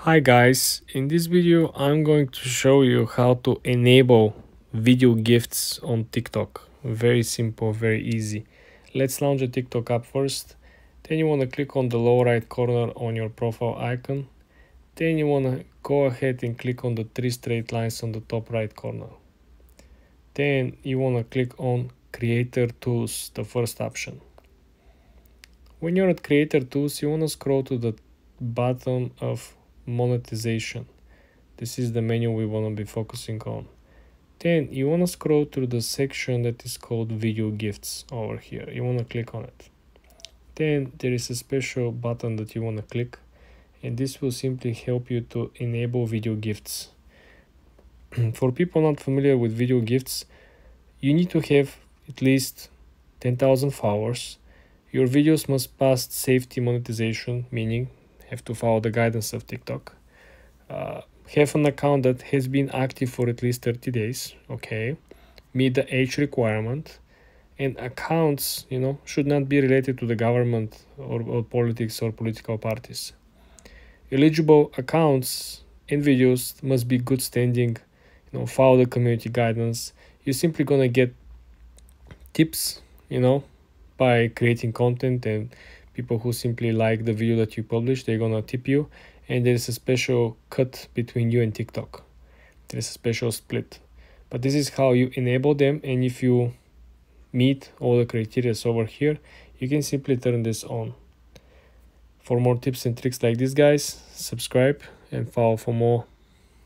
Hi guys, in this video I'm going to show you how to enable video gifts on TikTok. Very simple, very easy. Let's launch the TikTok app first. Then you want to click on the lower right corner on your profile icon. Then you want to go ahead and click on the three straight lines on the top right corner. Then you want to click on Creator Tools, the first option. When you're at Creator Tools, you want to scroll to the bottom of monetization. This is the menu we want to be focusing on. Then you want to scroll through the section that is called video gifts over here. You want to click on it. Then there is a special button that you want to click, and this will simply help you to enable video gifts. For people not familiar with video gifts, you need to have at least 10,000 followers. Your videos must pass safety monetization, meaning have to follow the guidance of TikTok. Have an account that has been active for at least 30 days, okay, meet the age requirement, and accounts, should not be related to the government or politics or political parties. Eligible accounts and videos must be good standing, follow the community guidance. You're simply gonna get tips, by creating content, and people who simply like the video that you publish, they're gonna tip you. And there's a special cut between you and TikTok. There's a special split. But this is how you enable them, and if you meet all the criteria over here, you can simply turn this on. For more tips and tricks like this, guys, subscribe and follow for more